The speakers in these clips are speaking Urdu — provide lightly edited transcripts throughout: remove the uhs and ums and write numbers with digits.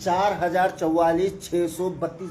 4044,632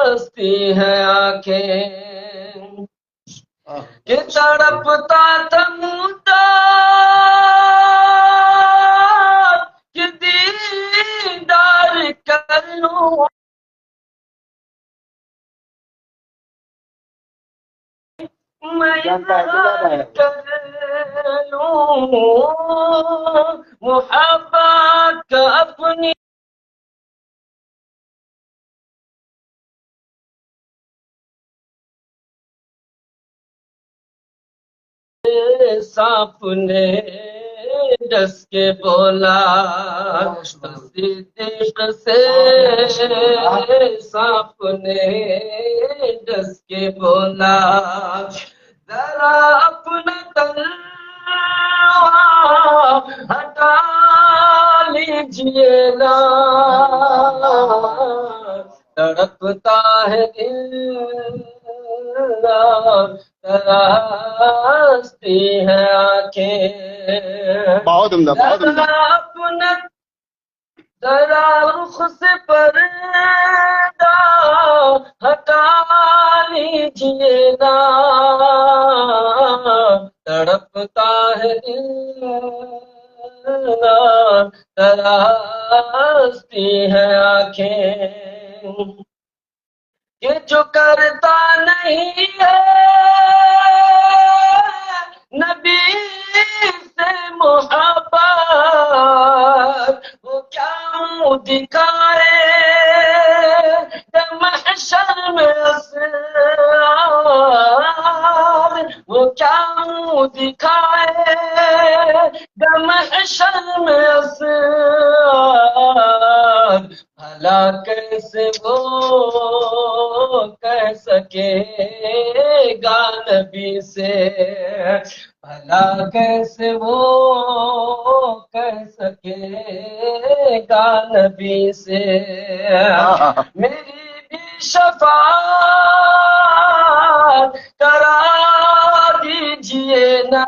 ترستی ہے آنکھیں کہ تڑپتا تھا مدعا کہ دیدار کر لوں میں اظہار کر لوں محبت کا اپنی سانپ نے ڈس کے بولا صدیق سے سانپ نے ڈس کے بولا ذرا اپنا تلوار ہٹا لیجیے نا تڑپتا ہے دل ترستی ہے آنکھیں بہت عمدہ، بہت عمدہ. اپنا ذرا رخ سے پردہ ہٹا لیجیے نا تڑپتا ہے دل ترستی ہے آنکھیں کہ جو کرتا نہیں ہے نبی سے محبت وہ کیا منہ دکھائے کہ محشر میں اسرار وہ کیا منہ دکھائے کہ محشر میں اسرار بھلا کیسے وہ کہہ سکے گا نبی سے بھلا کیسے وہ کہہ سکے گا نبی سے میری بھی شفاعت کرا دیجیے نا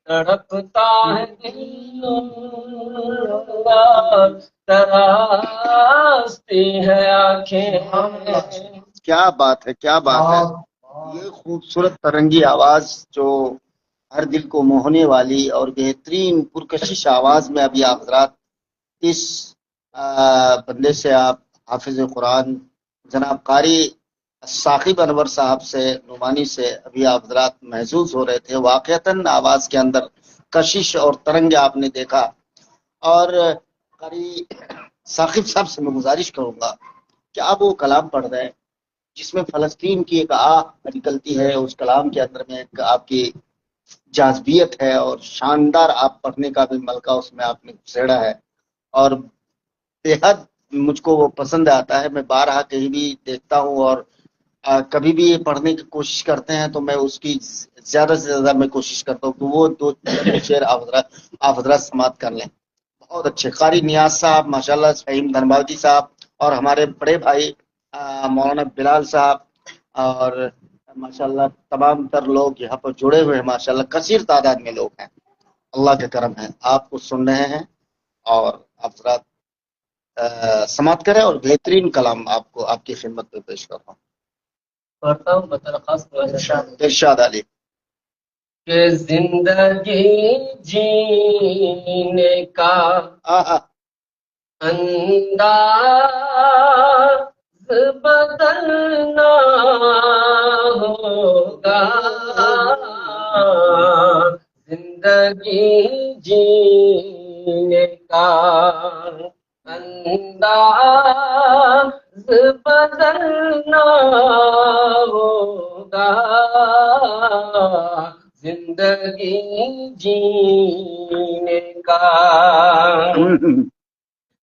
تڑپتا ہے دل ترستی ہے آنکھیں کیا بات ہے، کیا بات ہے. یہ خوبصورت ترنگی آواز جو ہر دل کو موہنے والی اور بہترین پرکشش آواز میں ابھی آپ حضرات اس بندے سے آپ حافظ قرآن جناب قاری ثاقب انور صاحب سے نعمانی سے ابھی آپ حضرات محسوس ہو رہے تھے. واقعتاً آواز کے اندر کشش اور ترنگ آپ نے دیکھا. اور قاری ثاقب صاحب سے میں گزارش کروں گا کہ آپ وہ کلام پڑھ رہے ہیں جس میں فلسطین کی ایک آہ نکلتی ہے، اس کلام کے اندر میں ایک آپ کی جاذبیت ہے اور شاندار آپ پڑھنے کا بھی ملکہ اس میں آپ نے گھسیڑا ہے اور بے حد مجھ کو وہ پسند آتا ہے. میں بارہا کہیں بھی دیکھتا ہوں اور کبھی بھی یہ پڑھنے کی کوشش کرتے ہیں تو میں اس کی زیادہ سے زیادہ میں کوشش کرتا ہوں کہ وہ دو شعر آپ حضرات سماعت کر لیں. بہت اچھے قاری نیاز صاحب، ماشاءاللہ فہیم دھنباجی صاحب اور ہمارے بڑے بھائی مولانا بلال صاحب اور ماشاءاللہ تمام تر لوگ یہاں پر جڑے ہوئے ہیں. ماشاءاللہ کثیر تعداد میں لوگ ہیں. اللہ کا کرم ہے. آپ کو سن رہے ہیں اور آپ حضرات سماعت کریں اور بہترین کلام آپ کو آپ کی خدمت میں پیش کر رہا ہوں. پڑھتا ہوں بدرخواست ارشاد علی. کہ زندگی جینے کا انداز بدلنا ہوگا زندگی جینے کا انداز بدلنا ہوگا زندگی جینے کا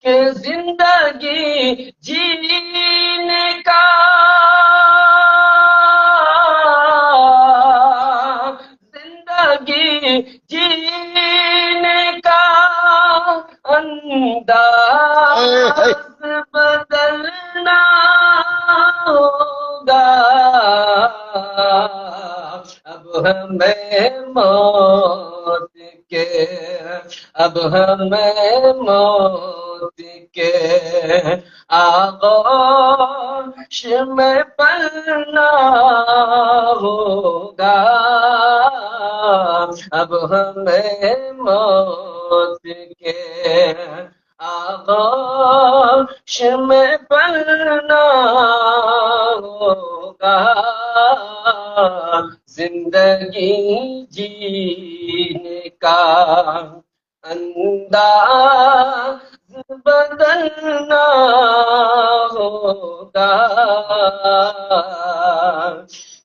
کہ زندگی جینے کا زندگی جینے کا انداز بدلنا ہوگا اب ہمیں موت کے اب ہمیں موت کے آغوش میں پلنا ہوگا اب ہمیں موت کے آغوش میں پلنا ہوگا زندگی جینے کا انداز بدلنا ہوگا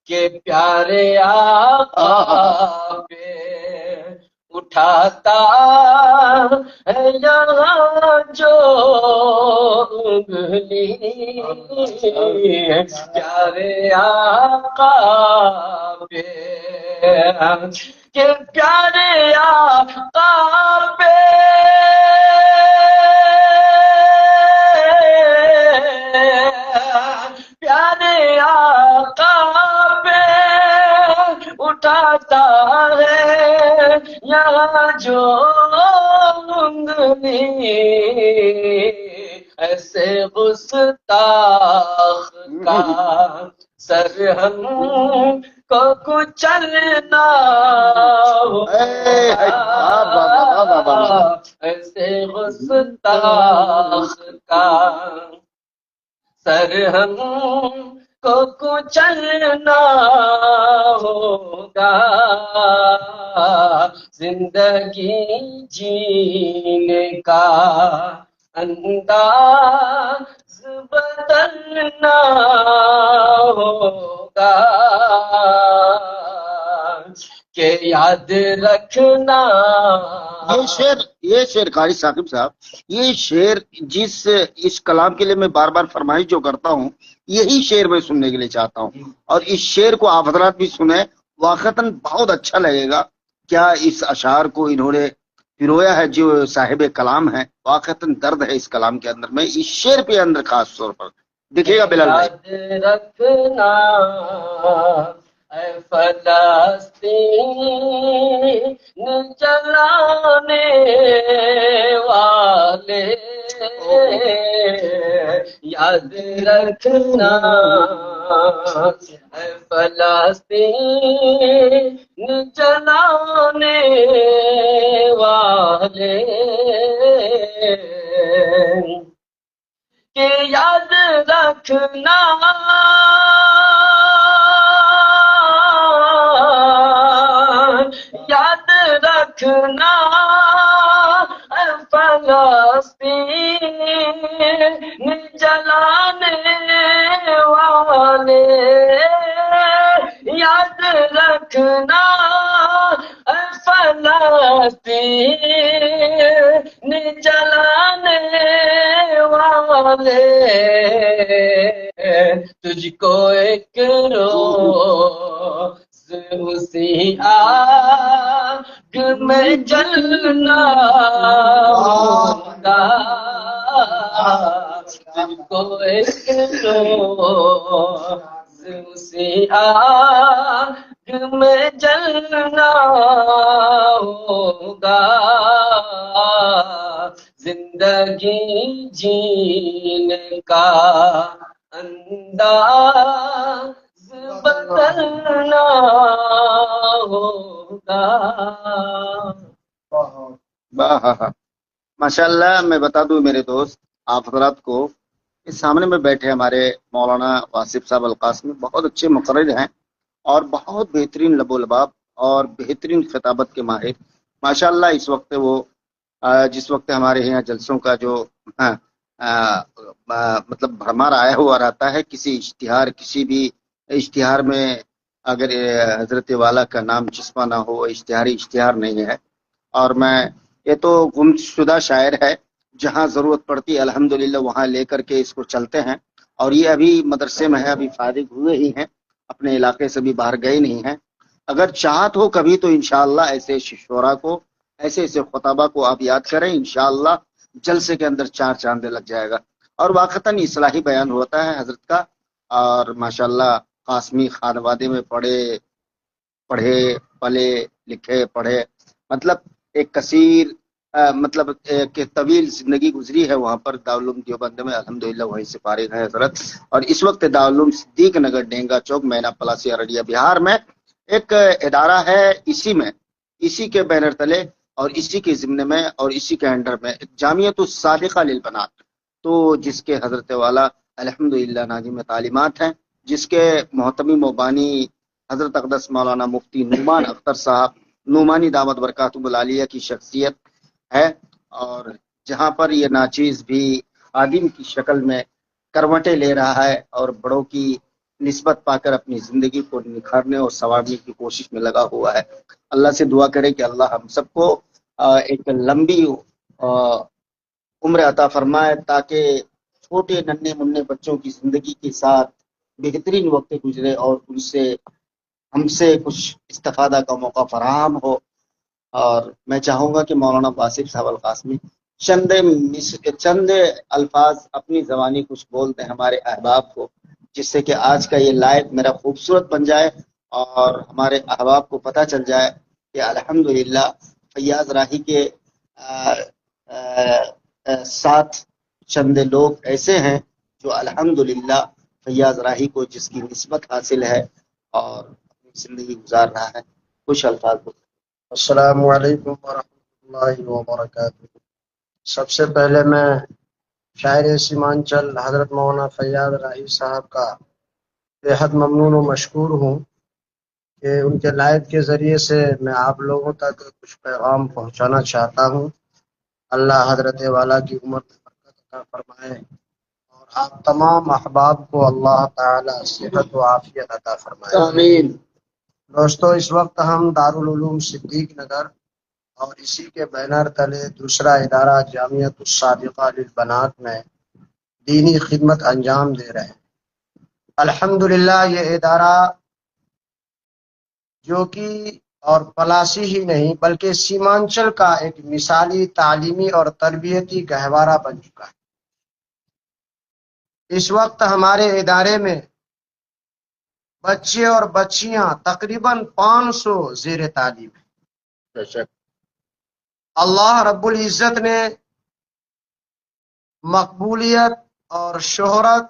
کہ پیارے آقا پہ اٹھاتا ہے یہاں جو انگلی پیارے آقا پہ کہ پیارے آقا پہ پیارے آقا پہ اٹھاتا ہے یہاں جو انگلی ایسے گستاخ کا سر ہم کو کچلنا ہوگا ایسے گستاخ کا سر ہم کو کچلنا ہوگا زندگی جینے کا انداز بدلنا ہوگا کہ یاد رکھنا یہ شعر قاری ثاقب صاحب، یہ شعر اس کلام کے لیے میں بار بار فرمائش جو کرتا ہوں، یہی شعر میں سننے کے لیے چاہتا ہوں، اور اس شعر کو آپ حضرات بھی سنیں، واقعتاً بہت اچھا لگے گا۔ کیا اس اشعار کو انہوں نے پرویا ہے جو صاحب کلام ہے، واقعتاً درد ہے اس کلام کے اندر، میں اس شعر پہ اندر خاص طور پر دیکھیے گا بلال بھائی۔ یاد رکھنا اے فلسطین جلانے والے، یاد رکھنا اے فلسطین جلانے والے کہ یاد رکھنا یاد رکھنا اے فلسطین جلانے والے، یاد رکھنا اے فلسطین جلانے والے، تجھ کو ایک روز اسی آگ میں جلنا ہوگا، تجھ کو ایک روز اسی آگ میں جلنا ہوگا زندگی جینے کا انداز بدلنا ہوگا۔ ماشاء اللہ، میں بتا دوں میرے دوست آپ حضرات کو، اس سامنے میں بیٹھے ہمارے مولانا واصف صاحب القاسمی بہت اچھے مقرر ہیں اور بہت بہترین لب و لباب اور بہترین خطابت کے ماہر ماشاء اللہ۔ اس وقت وہ جس وقت ہمارے یہاں جلسوں کا جو مطلب بھرمار آیا ہوا رہتا ہے، کسی بھی اشتہار میں اگر حضرت والا کا نام چسپاں نہ ہو، اشتہار نہیں ہے۔ اور میں یہ تو گمشدہ شاعر ہے، جہاں ضرورت پڑتی ہے الحمدللہ وہاں لے کر کے اس کو چلتے ہیں، اور یہ ابھی مدرسے میں ہے، ابھی فارغ ہوئے ہی ہیں، اپنے علاقے سے بھی باہر گئے نہیں ہیں۔ اگر چاہت ہو کبھی تو انشاءاللہ ایسے شعراء کو، ایسے خطابہ کو آپ یاد کریں، انشاءاللہ جلسے کے اندر چار چاندے لگ جائے گا۔ اور واقعتاً اصلاحی بیان ہوتا ہے حضرت کا، اور ماشاءاللہ قاسمی خانوادے میں پڑھے پلے لکھے پڑھے، مطلب ایک کثیر مطلب کہ طویل زندگی گزری ہے وہاں پر دارالعلوم دیوبند میں، الحمدللہ وہیں سے فارغ ہیں حضرت. اور اس وقت دارالعلوم صدیق نگر ڈینگا چوک مینا پلاسی ارریہ بہار میں ایک ادارہ ہے، اسی کے بینر تلے اور اسی کے ضمن میں اور اسی کے انڈر میں ایک جامعۃ الصادقہ للبنات، تو جس کے حضرت والا الحمدللہ ناظم تعلیمات ہیں، جس کے محتمم و بانی حضرت اقدس مولانا مفتی نعمان اختر صاحب نعمانی دامت برکاتہ العالیہ کی شخصیت ہے، اور جہاں پر یہ ناچیز بھی آدم کی شکل میں کروٹیں لے رہا ہے اور بڑوں کی نسبت پا کر اپنی زندگی کو نکھارنے اور سنوارنے کی کوشش میں لگا ہوا ہے. اللہ سے دعا کرے کہ اللہ ہم سب کو ایک لمبی عمر عطا فرمائے، تاکہ چھوٹے ننھے منھے بچوں کی زندگی کے ساتھ بہترین وقت گزرے اور ان سے ہم سے کچھ استفادہ کا موقع فراہم ہو. اور میں چاہوں گا کہ مولانا واصف صاحب القاسمی چند الفاظ اپنی زبانی کچھ بول دیں ہمارے احباب کو، جس سے کہ آج کا یہ لائیو میرا خوبصورت بن جائے اور ہمارے احباب کو پتہ چل جائے کہ الحمدللہ فیاض راہی کے ساتھ چند لوگ ایسے ہیں جو الحمدللہ فیاض راہی کو جس کی نسبت حاصل ہے اور اپنی زندگی گزار رہا ہے. کچھ الفاظ بول. السلام علیکم ورحمۃ اللہ وبرکاتہ. سب سے پہلے میں شاعر سیمانچل حضرت مولانا فیاض راہی صاحب کا بےحد ممنون و مشکور ہوں کہ ان کے لائیو کے ذریعے سے میں آپ لوگوں تک کچھ پیغام پہنچانا چاہتا ہوں. اللہ حضرت والا کی عمر میں برکت عطا فرمائے اور آپ تمام احباب کو اللہ تعالی صحت و عافیت عطا فرمائے. آمین. دوستو، اس وقت ہم دارالعلوم صدیق نگر اور اسی کے بینر تلے دوسرا ادارہ جامعۃ الصادقہ للبنات میں دینی خدمت انجام دے رہے ہیں. الحمدللہ یہ ادارہ جو کہ اور پلاسی ہی نہیں بلکہ سیمانچل کا ایک مثالی تعلیمی اور تربیتی گہوارہ بن چکا ہے. اس وقت ہمارے ادارے میں بچے اور بچیاں تقریباً 500 زیر تعلیم ہیں. اللہ رب العزت نے مقبولیت اور شہرت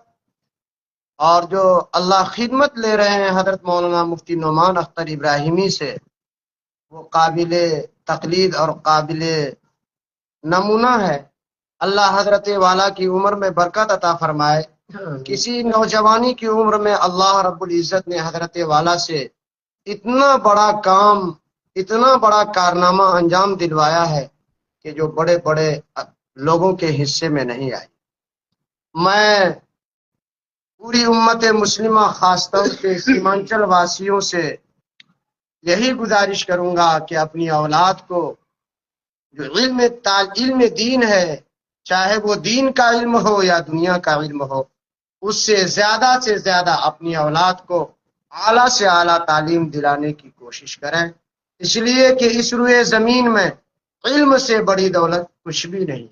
اور جو اللہ خدمت لے رہے ہیں حضرت مولانا مفتی نعمان اختر ابراہیمی سے، وہ قابل تقلید اور قابل نمونہ ہے. اللہ حضرت والا کی عمر میں برکت عطا فرمائے. کسی نوجوانی کی عمر میں اللہ رب العزت نے حضرت والا سے اتنا بڑا کام، اتنا بڑا کارنامہ انجام دلوایا ہے کہ جو بڑے بڑے لوگوں کے حصے میں نہیں آئی. میں پوری امت مسلمہ خاص طور سے سیمانچل واسیوں سے یہی گزارش کروں گا کہ اپنی اولاد کو جو علم دین ہے، چاہے وہ دین کا علم ہو یا دنیا کا علم ہو، اس سے زیادہ اپنی اولاد کو اعلیٰ سے اعلیٰ تعلیم دلانے کی کوشش کریں، اس لیے کہ اس روئے زمین میں علم سے بڑی دولت کچھ بھی نہیں.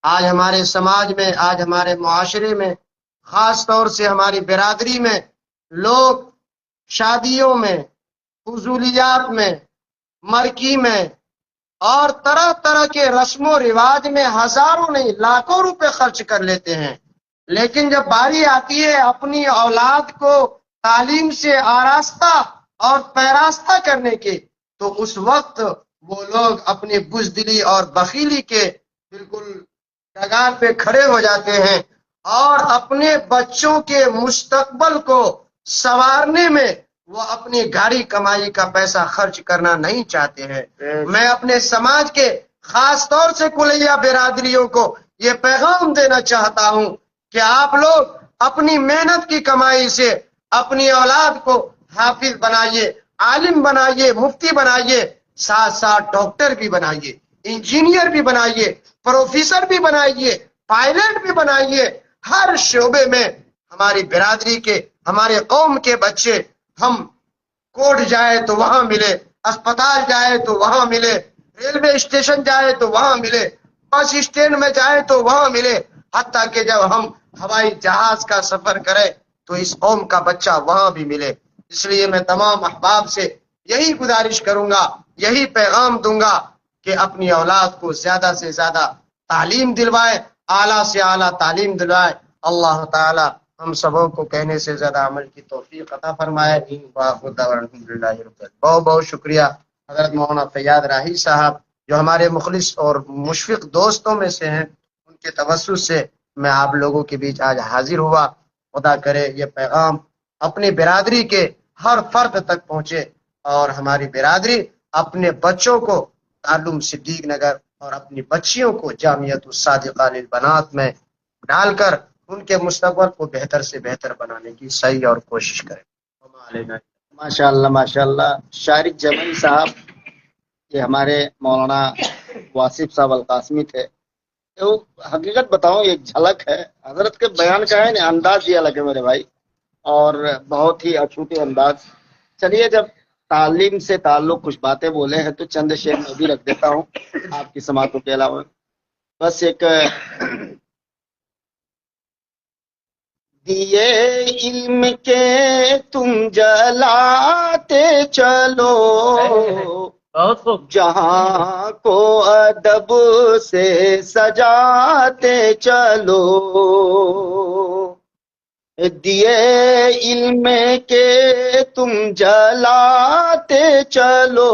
آج ہمارے سماج میں، آج ہمارے معاشرے میں، خاص طور سے ہماری برادری میں لوگ شادیوں میں، فضولیات میں، مرکی میں اور طرح طرح کے رسم و رواج میں ہزاروں نہیں لاکھوں روپے خرچ کر لیتے ہیں، لیکن جب باری آتی ہے اپنی اولاد کو تعلیم سے آراستہ اور پیراستہ کرنے کے، تو اس وقت وہ لوگ اپنی بزدلی اور بخیلی کے بالکل ڈگار پہ کھڑے ہو جاتے ہیں اور اپنے بچوں کے مستقبل کو سنوارنے میں وہ اپنی گاڑی کمائی کا پیسہ خرچ کرنا نہیں چاہتے ہیں. میں اپنے سماج کے خاص طور سے کلیہ برادریوں کو یہ پیغام دینا چاہتا ہوں کہ آپ لوگ اپنی محنت کی کمائی سے اپنی اولاد کو حافظ بنائیے، عالم بنائیے، مفتی بنائیے، ساتھ ساتھ ڈاکٹر بھی بنائیے، انجینئر بھی بنائیے، پروفیسر بھی بنائیے، پائلٹ بھی بنائیے. ہر شعبے میں ہماری برادری کے، ہمارے قوم کے بچے، ہم کوٹ جائے تو وہاں ملے، اسپتال جائے تو وہاں ملے، ریلوے اسٹیشن جائے تو وہاں ملے، بس اسٹینڈ میں جائے تو وہاں ملے، حتیٰ کہ جب ہم ہوائی جہاز کا سفر کریں تو اس قوم کا بچہ وہاں بھی ملے. اس لیے میں تمام احباب سے یہی گزارش کروں گا، یہی پیغام دوں گا کہ اپنی اولاد کو زیادہ سے زیادہ تعلیم دلوائے، اعلیٰ سے اعلیٰ تعلیم دلوائے۔ اللہ تعالی ہم سبوں کو کہنے سے زیادہ عمل کی توفیق عطا فرمائے۔ وآخر دعوانا الحمدللہ رب العالمین۔ بہت بہت شکریہ حضرت مولانا فیاض راہی صاحب، جو ہمارے مخلص اور مشفق دوستوں میں سے ہیں۔ ان کے توسط سے میں آپ لوگوں کے بیچ آج حاضر ہوا۔ خدا کرے یہ پیغام اپنی برادری کے ہر فرد تک پہنچے، اور ہماری برادری اپنے بچوں کو تعلم صدیق نگر اور اپنی بچیوں کو جامعۃ الصادقہ للبنات میں ڈال کر ان کے مستقبل کو بہتر سے بہتر بنانے کی صحیح اور کوشش کرے۔ ماشاء اللہ ماشاء اللہ۔ شارق جمعی صاحب یہ ہمارے مولانا واصف صاحب القاسمی تھے۔ تو حقیقت بتاؤں ایک جھلک ہے حضرت کے بیان کا، ہے نا، انداز یہ الگ ہے میرے بھائی، اور بہت ہی اچھوتے انداز۔ چلیے، جب تعلیم سے تعلق کچھ باتیں بولے ہیں تو چند شعر میں بھی رکھ دیتا ہوں آپ کی سماعتوں کے علاوہ۔ بس ایک دیے علم کے تم جلاتے چلو، جہاں کو ادب سے سجاتے چلو، دیے علم کے تم جلاتے چلو،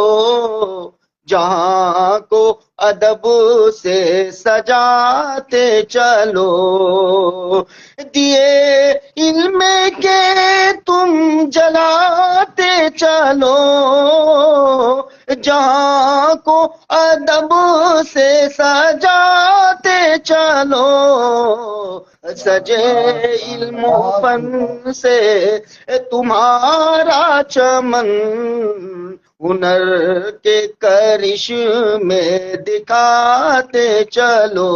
جہاں کو ادب سے سجاتے چلو، دیے علم کے تم جلاتے چلو، جہاں کو ادب سے سجاتے چلو، سجے علم و فن سے تمہارا چمن، ہنر کے کرش میں دکھاتے چلو،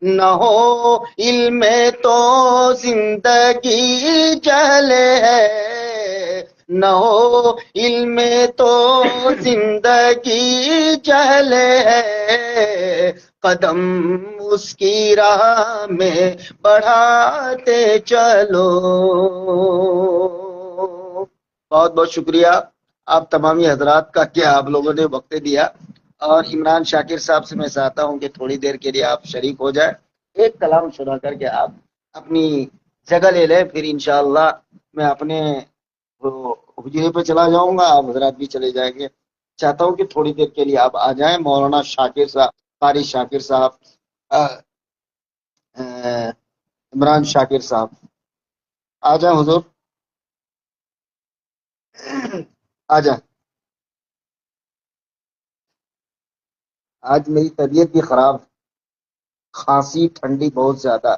نہ ہو علم تو زندگی جلے ہے، نہ ہو علم تو زندگی جلے ہے، قدم اس کی راہ میں بڑھاتے چلو۔ بہت بہت شکریہ آپ تمامی حضرات کا کہ آپ لوگوں نے وقت دیا، اور عمران شاکر صاحب سے میں چاہتا ہوں کہ تھوڑی دیر کے لیے آپ شریک ہو جائیں، ایک کلام سنا کر کے آپ اپنی جگہ لے لیں، پھر انشاءاللہ میں اپنے حجرے پہ چلا جاؤں گا، آپ حضرات بھی چلے جائیں گے۔ چاہتا ہوں کہ تھوڑی دیر کے لیے آپ آ جائیں۔ مولانا شاکر صاحب، قاری شاکر صاحب، عمران شاکر صاحب آ جائیں حضور، آ جائیں۔ آج میری طبیعت بھی خراب، کھانسی ٹھنڈی بہت زیادہ۔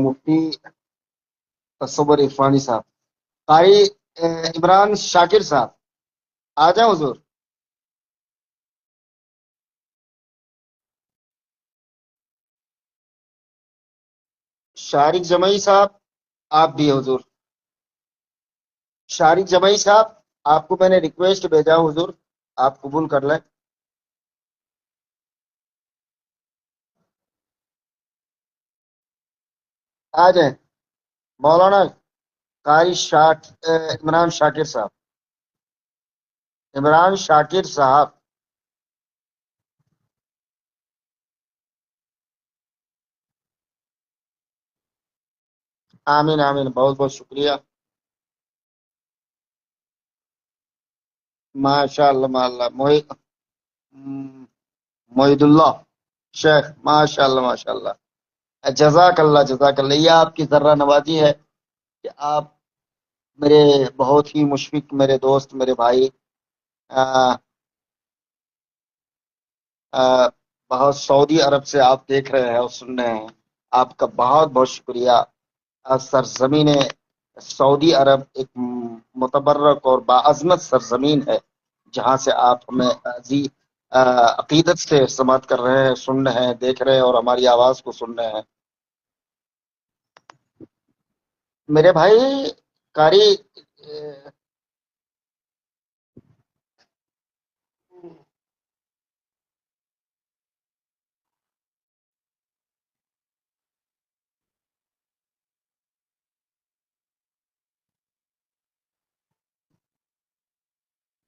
مفتی تصور عرفانی صاحب، قاری عمران شاکر صاحب آ جائیں حضور۔ شارق جمعی صاحب آپ بھی حضور۔ شارق جمعی صاحب آپ کو میں نے ریکویسٹ بھیجا حضور، آپ قبول کر لیں۔ آ جائیں مولانا قاری عمران شاکر صاحب، عمران شاکر صاحب۔ آمین آمین، بہت بہت شکریہ۔ ماشاء اللہ ماشاء اللہ، محید اللہ شیخ، ماشاء اللہ ماشاء اللہ، جزاک اللہ جزاک اللہ۔ یہ آپ کی ذرہ نوازی ہے کہ آپ میرے بہت ہی مشفق میرے دوست، میرے بھائی، بہت سعودی عرب سے آپ دیکھ رہے ہیں اور سن رہے ہیں، آپ کا بہت بہت شکریہ۔ سرزمین سعودی عرب ایک متبرک اور باعظمت سرزمین ہے، جہاں سے آپ ہمیں عقیدت سے سماعت کر رہے ہیں، سن رہے ہیں، دیکھ رہے ہیں، اور ہماری آواز کو سن رہے ہیں۔ میرے بھائی قاری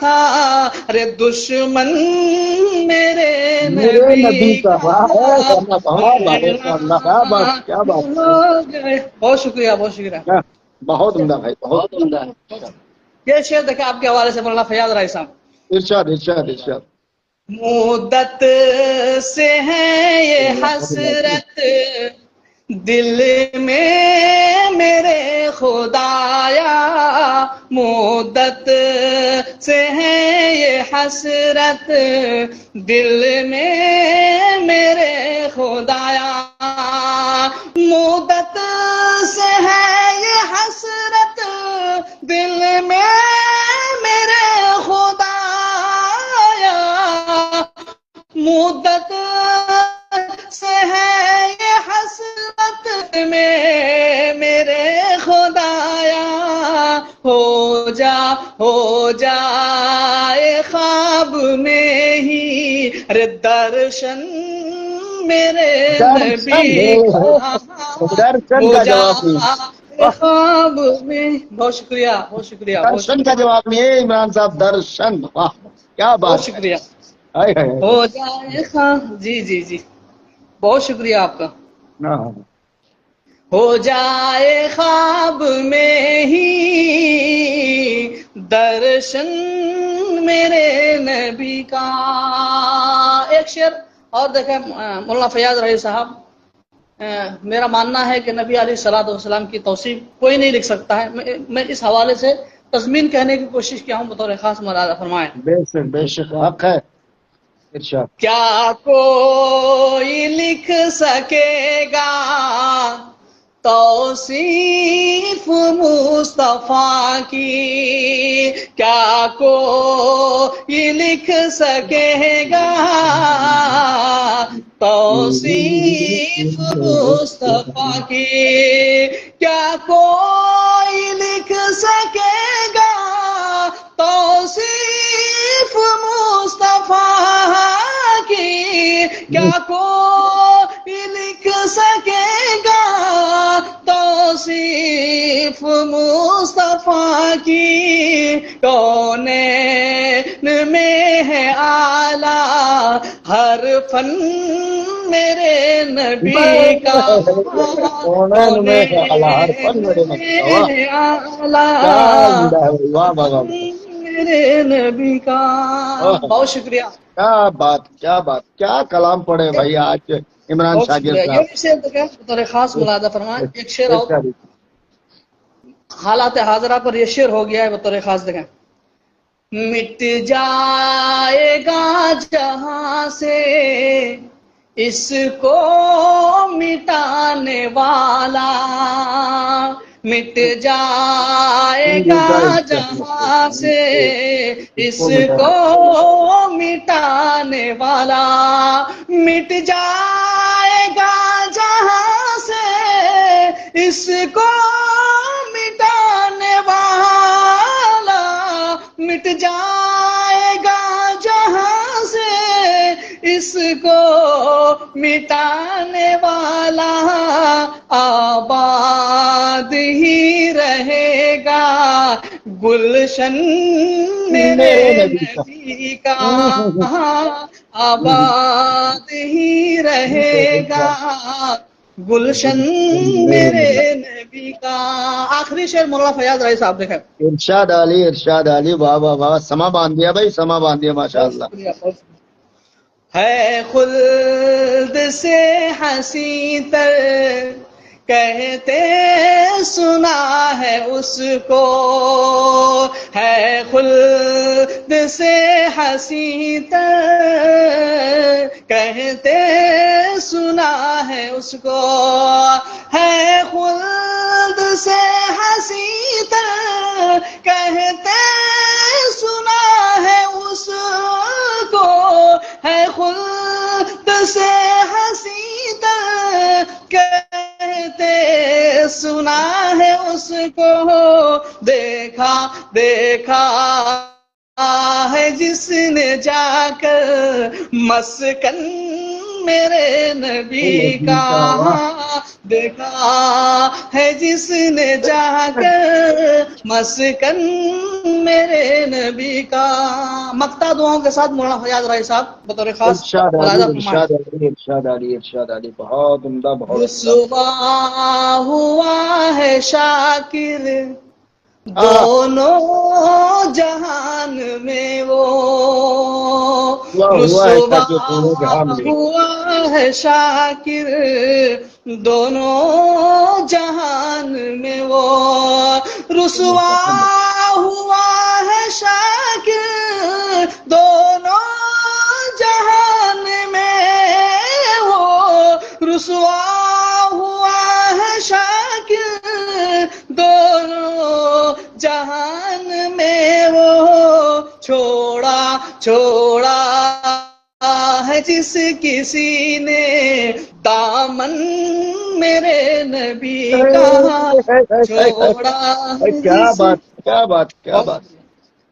تھا ارے دشمن میرے نبی کا. بہت شکریہ بہت شکریہ. بہت عمدہ بھائی، بہت عمدہ. یہ شعر دیکھیں آپ کے حوالے سے مولانا فیاض رائی صاحب. ارشاد ارشاد ارشاد. مدت سے ہے یہ حسرت دل میں میرے خدایا، مدت سے ہے یہ حسرت دل میں میرے خدایا، مدت سے ہے یہ حسرت دل میں میرے خدایا، مدت سے ہے یہ حسرت میں میرے خدایا، ہو جائے خواب میں ہی ارے درشن میرے نبی کا، درشن کا جواب نہیں، خواب میں. بہت شکریہ بہت شکریہ درشن کا جواب نہیں ہے عمران صاحب، درشن. واہ کیا بات. بہت شکریہ. ہو جائے جی جی جی بہت شکریہ آپ کا. ہو جائے خواب میں ہی درشن میرے نبی کا. ایک شعر اور دیکھیں مولانا فیاض رحی صاحب. میرا ماننا ہے کہ نبی علیہ الصلوۃ والسلام کی توصیف کوئی نہیں لکھ سکتا ہے. میں اس حوالے سے تضمین کہنے کی کوشش کیا ہوں، بطور خاص ملاحظہ فرمائیں. بے شک حق ہے. ارشاد. کیا کوئی لکھ سکے گا توصیف مصطفیٰ کی، کیا کوئی لکھ سکے گا توصیف مصطفیٰ کی، کیا کوئی لکھ سکے گا توصیف مصطفیٰ کی، کیا کوئی لکھ سکے گا توصیف مصطفیٰ کی، کونین میں ہے اعلیٰ ہر فن میرے نبی کا، کونین میں ہے اعلیٰ میرے نبی کا. بہت شکریہ. کیا بات کیا بات، کیا کلام پڑے بھائی آج عمران شاگرد صاحب. یہ شعر دیکھیں بطور خاص ملاحظہ فرمائیں. ایک شعر اور حالات حاضرہ پر یہ شعر ہو گیا ہے بطور خاص. دیکھیں مٹ جائے گا جہاں سے اس کو مٹانے والا، مٹ جائے گا جہاں سے اس کو مٹانے والا، مٹ جائے گا جہاں سے اس کو مٹانے والا، مٹ جائے گا جہاں سے اس کو مٹانے والا، آباد ہی رہے گا گلشن میرے نبی کا، آباد ہی رہے گا گلشن میرے نبی کا. آخری شعر مولانا فیاض رائی صاحب دیکھیں. ارشاد علی ارشاد علی. واہ واہ واہ، سما باندھ دیا بھائی، سما باندھ دیا ماشاء اللہ. ہے خلد سے حسین تر کہتے سنا ہے اس کو، ہے خلد سے حسین تر کہتے سنا ہے اس کو، ہے خلد سے حسین تر کہتے سنا ہے اس کو، ہے خلد سے حسین تر کہتے سنا ہے اس کو، دیکھا دیکھا ہے جس نے جا کر مسکن میرے نبی کا، دیکھا ہے جس نے جا کر مسکن میرے نبی کا. مقطع دعاؤں کے ساتھ مولانا فیاض رائی صاحب بطور خاص ارشاد ملاحظہ علی فرمائیں. ارشاد علی ارشاد علی ارشاد علی، بہت عمدہ بہت عمدہ. رسوا ہوا ہے شاکر ہاں دونوں جہان میں وہ. ہوا ہے رسوا تاکہ دونوں جہاں میں. ہوا ہے شاکر دونوں جہان میں وہ. رسوا ہوا ہے شاکر دونوں جہان میں وہ. رسوا ہوا ہے شاکر دونوں جہان میں وہ. چھوڑا ہے جس کسی نے دامن میرے نبی کا. چھوڑا ہے کیا جس بات کیا بات کیا بات. بہت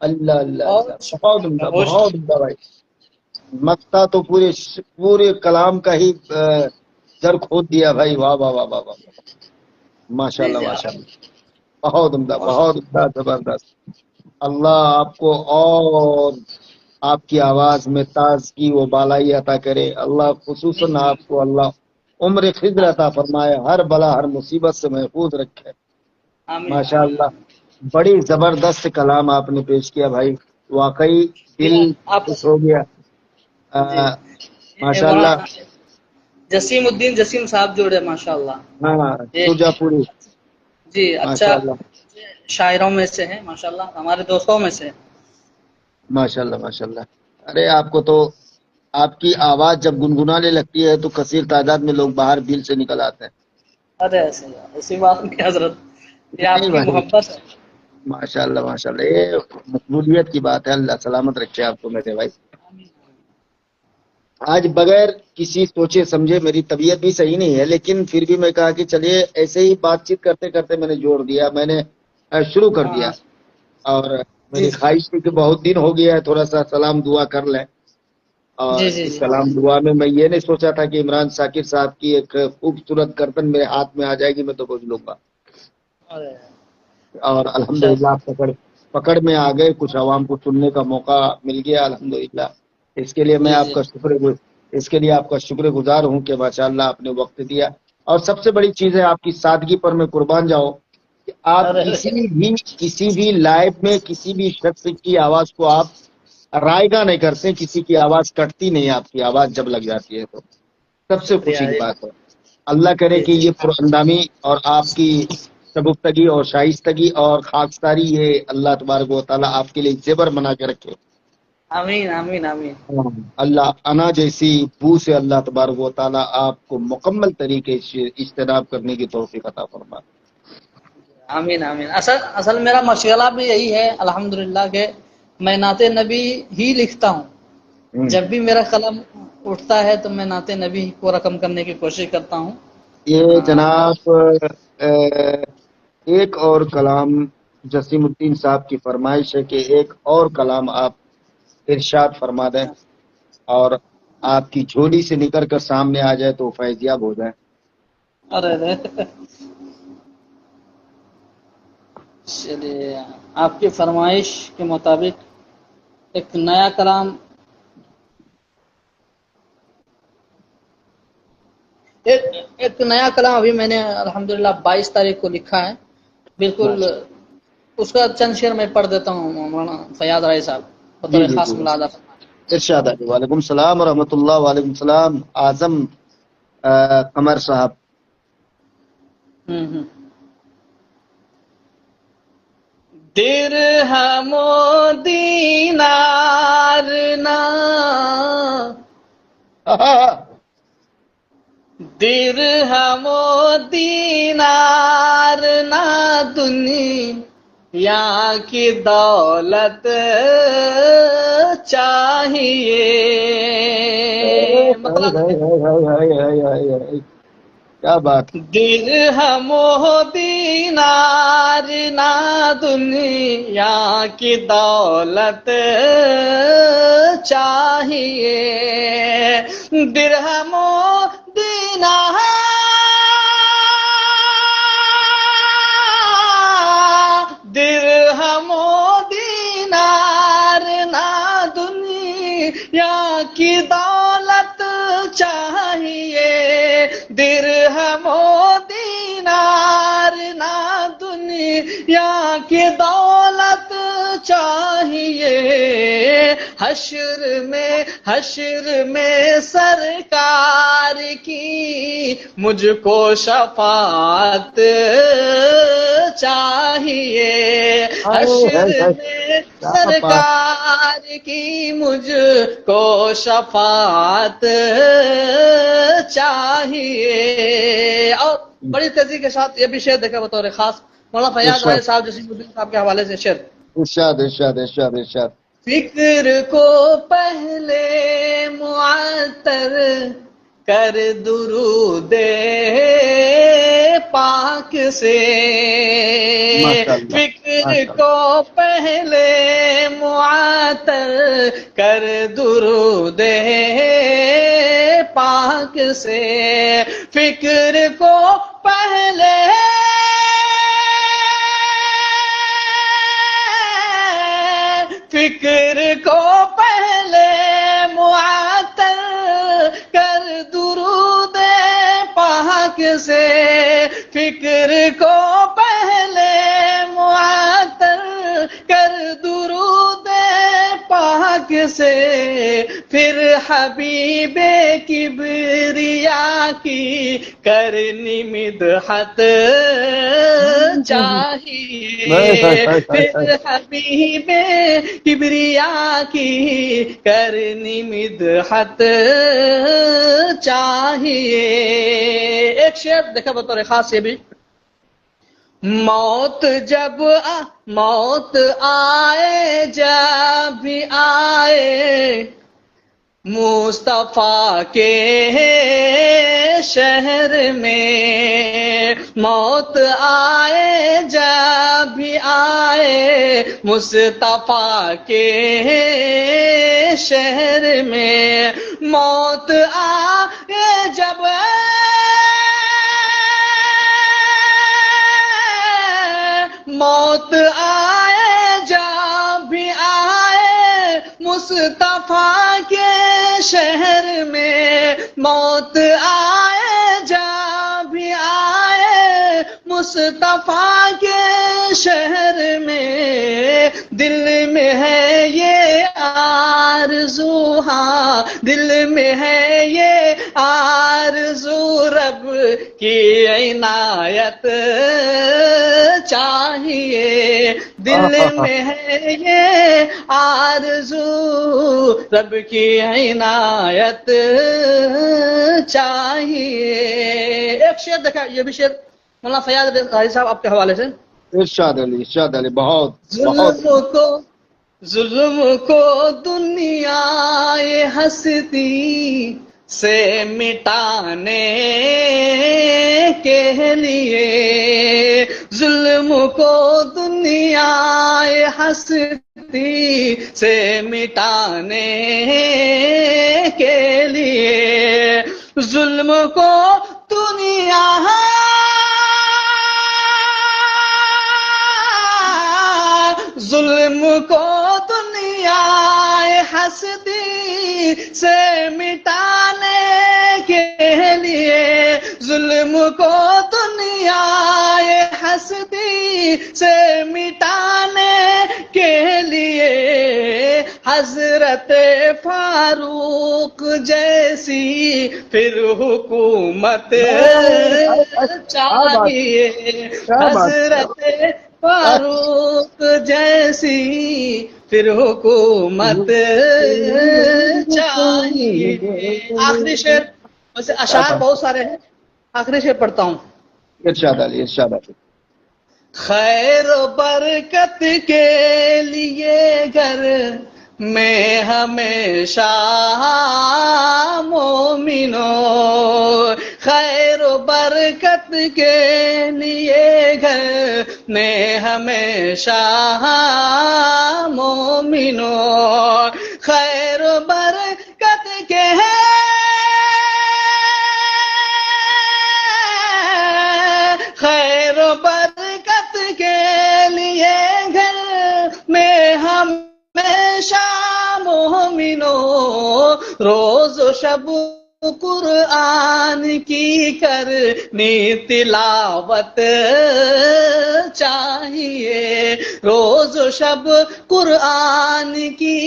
اللہ اللہ اللہ، بہت بہت عمدہ بہت بہت عمدہ بھائی. مقطع تو پورے کلام کا ہی جڑ کھود دیا بھائی. واہ واہ واہ واہ واہ، ماشاء اللہ ماشاء اللہ، بہت عمدہ بہت عمدہ، زبردست. اللہ آپ کو اور آپ کی آواز میں تازگی و بالائی عطا کرے. اللہ خصوصاً آپ کو اللہ عمر خضر عطا فرمائے، ہر بلا ہر مصیبت سے محفوظ رکھے. آمین ماشاء آمین. اللہ، بڑی زبردست کلام آپ نے پیش کیا بھائی. واقعی دل آپ خوش ہو گیا. جی ماشاء اللہ. جسیم الدین جسیم صاحب جوڑے ماشاء اللہ. ہاں یہ سوجا پوری. جی اچھا ماشاء اللہ شاعروں میں سے ہیں ماشاء اللہ، ہمارے دوستوں میں سے. ماشاء اللہ ماشاء اللہ. ارے آپ کو تو آپ کی آواز جب گنگنانے لگتی ہے تو کثیر تعداد میں لوگ باہر بھیل سے نکل آتے ہیں. ارے ایسی بات نہیں حضرت، یہ آپ نہیں کی بھائی، محبت ہے. ماشاء اللہ ماشاء اللہ، یہ مقبولیت کی بات ہے. اللہ سلامت رکھے آپ کو میرے بھائی. آج بغیر کسی سوچے سمجھے، میری طبیعت بھی صحیح نہیں ہے لیکن پھر بھی میں کہا کہ چلیے ایسے ہی بات چیت کرتے کرتے میں نے جوڑ دیا، میں نے شروع کر دیا. ہاں اور جی میری خواہش تھی کہ بہت دن ہو گیا ہے، تھوڑا سا سلام دعا کر لیں. اور جی جی اس جی. سلام دعا میں یہ نہیں سوچا تھا کہ عمران شاکر صاحب کی ایک خوبصورت گردن میرے ہاتھ میں آ جائے گی، میں تو بوجھ لوں گا. ارے اور الحمدللہ پکڑ میں آ گئے. کچھ عوام کو سننے کا موقع مل گیا الحمدللہ. اس کے لیے میں جی آپ جی کا شکر گزار ہوں کہ ماشاءاللہ آپ نے وقت دیا. اور سب سے بڑی چیز ہے آپ کی سادگی پر میں قربان جاؤں کہ آپ کسی بھی لائف میں کسی بھی شخص کی آواز کو آپ رائے گا نہیں کرتے. کسی کی آواز کٹتی نہیں، آپ کی آواز جب لگ جاتی ہے تو سب سے شکریہ خوشی کی بات ہے. اللہ کرے جی کہ جی. یہ پراندامی اور آپ کی شگفتگی اور شائستگی اور خاکساری یہ اللہ تبارک و تعالیٰ آپ کے لیے زیور بنا کے رکھے. آمین آمین آمین. اللہ انا جیسی بو سے اللہ تبارک و تعالیٰ آپ کو مکمل طریقے سے اجتناب کرنے کی توفیق عطا فرمائے. آمین آمین. اصل میرا مشغلہ بھی یہی ہے الحمدللہ کہ میں نعت نبی ہی لکھتا ہوں. جب بھی میرا قلم اٹھتا ہے تو میں نعت نبی کو رقم کرنے کی کوشش کرتا ہوں. یہ جناب ایک اور کلام جسیم الدین صاحب کی فرمائش ہے کہ ایک اور کلام آپ ارشاد فرما دیں اور آپ کی جھولی سے نکل کر سامنے آ جائے تو فیضیاب ہو جائے. ارے چلیے آپ کی فرمائش کے مطابق ایک نیا کلام، ایک نیا کلام ابھی میں نے الحمدللہ 22 تاریخ کو لکھا ہے. بالکل اس کا چند شعر میں پڑھ دیتا ہوں مولانا فیاض رائی صاحب جی بطور جی خاص جی ملاحظہ. ارشاد ہے. وعلیکم السلام ورحمۃ اللہ. وعلیکم السلام اعظم قمر صاحب. درہم و دینار نہ، درہم و دینار نہ دنیا کی دولت چاہیے. مطلب کیا بات. درہم و دینار نہ دنیا کی دولت چاہیے. درہم و دینار، درہم و دینار دنیا کی دولت چاہیے، درہم و دینار نہ دنیا کی دولت چاہیے، حشر میں سرکار کی مجھ کو شفاعت چاہیے، حشر میں سرکار کی مجھ کو شفاعت چاہیے۔ اور بڑی تیزی کے ساتھ یہ بھی شعر دیکھا بطور خاص مولانا فیاض رائی صاحب جسیم الدین صاحب کے حوالے سے شعر۔ ارشاد ارشاد ارشاد ارشاد۔ فکر کو پہلے معطر کر درود پاک سے، فکر کو پہلے معطر کر درود پاک سے، فکر کو پہلے فکر کو پہلے معطر کر درود پاک سے، فکر کو پہلے معطر کر درود پاک سے، پھر حبیب کبریا کی کرنی مدحت چاہیے، پھر حبیب کبریا کی کرنی مدحت چاہیے۔ ایک شعر دیکھا بطور خاص یہ بھی، موت آئے جب بھی آئے مصطفیٰ کے شہر میں، موت آئے جب بھی آئے مصطفیٰ کے شہر میں، موت آئے جب موت آئے جب بھی آئے مصطفیٰ کے شہر میں، موت آئے جب بھی آئے مصطفیٰ کے شہر میں، دل میں ہے یہ آرزو، ہاں دل میں ہے یہ آرزو، رب کی عنایت چاہیے، دل میں ہے یہ آرزو، رب کی عنایت چاہیے۔ ایک شعر دیکھا یہ بھی شعر مولانا فیاض رائی صاحب آپ کے حوالے سے، ارشاد علی بہت ظلم کو دنیا ہستی سے مٹانے کے لیے، ظلم کو دنیا ہستی سے مٹانے کے لیے، ظلم کو دنیا ظلم کو دنیا ہستی سے مٹانے کے لیے، ظلم کو دنیا ہستی سے مٹانے کے لیے، حضرت فاروق جیسی پھر حکومت چاہیے، حضرت فاروق جیسی پھر حکومت چاہیے۔ آخری شعر، ویسے اشعار بہت سارے ہیں، آخری شعر پڑھتا ہوں۔ ارشاد علی خیر و برکت کے لیے گھر میں ہمیشہ مومنوں، خیر و برکت کے لیے گھر میں ہمیشہ مومنوں، خیر و برکت کے خیر و برکت کے لیے گھر میں ہمیشہ مومنوں، روز و شب قرآن کی کرنی تلاوت چاہیے، روز و شب قرآن کی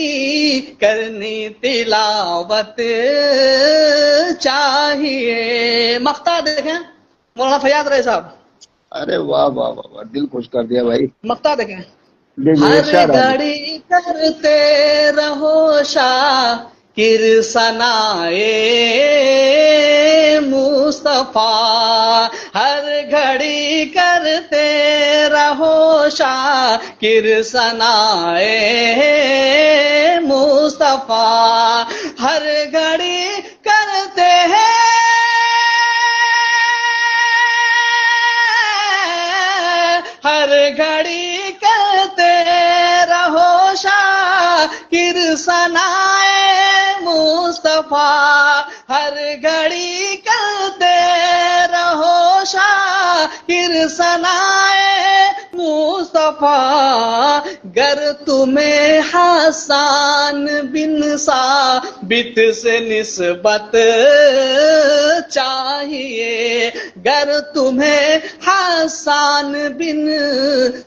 کرنی تلاوت چاہیے۔ مقطع دیکھیں مولانا فیاض رائے صاحب، ارے واہ واہ واہ واہ، دل خوش کر دیا بھائی۔ مقطع دیکھیں۔ جی جی ہر ارشاد آمین۔ گھڑی کرتے رہو شاکر ثنائے مصطفیٰ، ہر گھڑی کرتے رہو شاکر ثنائے مصطفیٰ، ہر گھڑی کرتے ہیں ہر گھڑی کرتے رہو شاکر ثنائے مصطفیٰ، ہر گھڑی کرتے رہو شاکر ثنائے مصطفیٰ، گر تمہیں حسان بن ثابت سے نسبت چاہیے، گر تمہیں حسان بن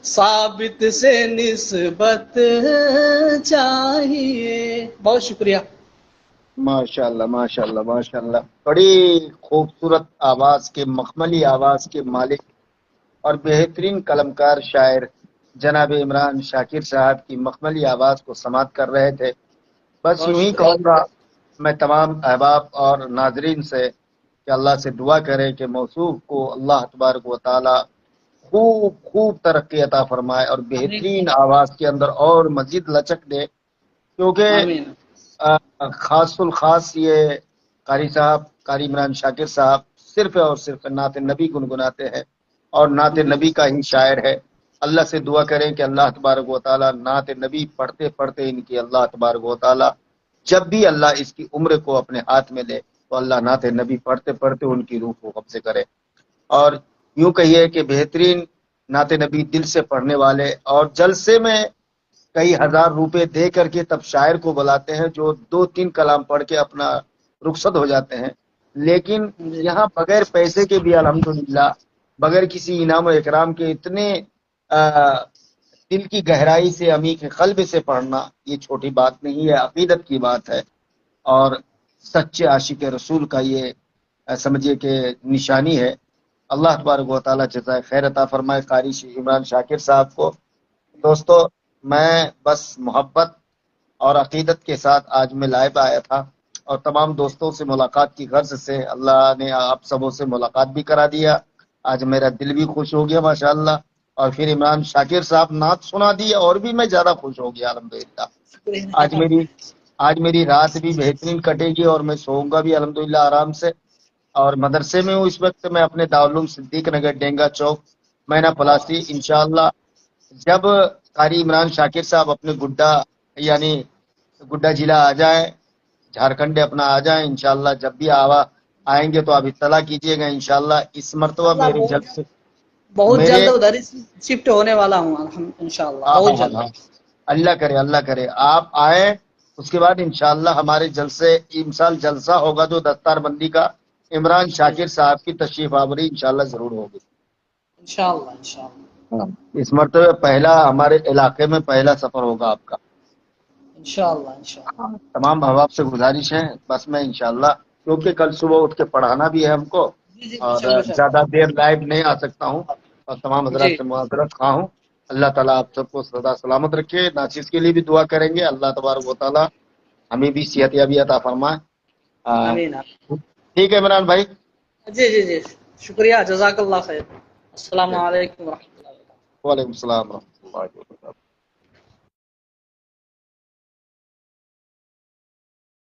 ثابت سے نسبت چاہیے۔ بہت شکریہ۔ ماشاء اللہ ماشاء اللہ ماشاء اللہ، بڑی خوبصورت آواز کے، مخملی آواز کے مالک اور بہترین قلمکار شاعر جناب عمران شاکر صاحب کی مخملی آواز کو سماعت کر رہے تھے۔ بس یوں ہی کہوں گا میں تمام احباب اور ناظرین سے کہ اللہ سے دعا کریں کہ موصوف کو اللہ تبارک و تعالی خوب خوب ترقی عطا فرمائے اور بہترین آواز کے اندر اور مزید لچک دے، کیونکہ آمین۔ خاص الخاص یہ قاری صاحب، قاری عمران شاکر صاحب صرف اور صرف نعت نبی گنگناتے ہیں اور نعت نبی کا ہی شاعر ہے۔ اللہ سے دعا کریں کہ اللہ تبارک و تعالی نعت نبی پڑھتے پڑھتے ان کی اللہ تبارک و تعالی جب بھی اللہ اس کی عمر کو اپنے ہاتھ میں لے تو اللہ نعت نبی پڑھتے پڑھتے ان کی روح کو قبضے کرے، اور یوں کہیے کہ بہترین نعت نبی دل سے پڑھنے والے، اور جلسے میں کئی ہزار روپے دے کر کے تب شاعر کو بلاتے ہیں جو 2-3 کلام پڑھ کے اپنا رخصت ہو جاتے ہیں، لیکن یہاں بغیر پیسے کے بھی الحمدللہ، بغیر کسی انعام و اکرام کے اتنے دل کی گہرائی سے، عمیق قلب سے پڑھنا یہ چھوٹی بات نہیں ہے، عقیدت کی بات ہے، اور سچے عاشق رسول کا یہ سمجھیے کہ نشانی ہے۔ اللہ تبارک و تعالی جزائے خیر عطا فرمائے قاری عمران شاکر صاحب کو۔ دوستو میں بس محبت اور عقیدت کے ساتھ آج میں لائیو آیا تھا، اور تمام دوستوں سے ملاقات کی غرض سے اللہ نے آپ سبوں سے ملاقات بھی کرا دیا۔ آج میرا دل بھی خوش ہو گیا ماشاءاللہ، اور پھر عمران شاکر صاحب نعت سنا دی اور بھی میں زیادہ خوش ہو گیا الحمدللہ۔ آج میری رات بھی بہترین کٹے گی اور میں سوؤں گا بھی الحمدللہ آرام سے، اور مدرسے میں ہوں اس وقت میں اپنے دارالعلوم صدیق نگر ڈینگا چوک مینا پلاسی۔ انشاءاللہ جب قاری عمران شاکر صاحب اپنے گڈا یعنی گڈا ضلع آ جائیں، جھارکھنڈ اپنا آ جائیں، انشاءاللہ جب بھی آئیں گے تو آپ اطلاع کیجئے گا انشاءاللہ۔ اس مرتبہ میری جلد سے بہت جلد ادھر شفٹ ہونے والا ہوں انشاءاللہ، بہت جلد۔ اللہ کرے اللہ کرے آپ آئیں، اس کے بعد انشاءاللہ ہمارے جلسے امسال جلسہ ہوگا جو دستار بندی کا، عمران شاکر صاحب کی تشریف آوری انشاءاللہ ضرور ہوگی انشاءاللہ۔ اس مرتبہ پہلا ہمارے علاقے میں پہلا سفر ہوگا آپ کا انشاءاللہ۔ تمام احباب سے گزارش ہے، بس میں انشاءاللہ کیونکہ کل صبح اٹھ کے پڑھانا بھی ہے ہم کو، اور زیادہ دیر لائیو نہیں آ سکتا ہوں، اور تمام حضرات سے معذرت خواہ ہوں۔ اللہ تعالیٰ آپ سب کو سدا سلامت رکھے، ناچیز کے لیے بھی دعا کریں گے، اللہ تبارک و تعالیٰ ہمیں بھی صحت یابی عطا فرمائے۔ ٹھیک ہے عمران بھائی، جی جی جی، شکریہ، جزاک اللہ خیر۔ السلام علیکم ورحمۃ اللہ وبرکاتہ۔ وعلیکم السلام ورحمۃ اللہ وبرکاتہ۔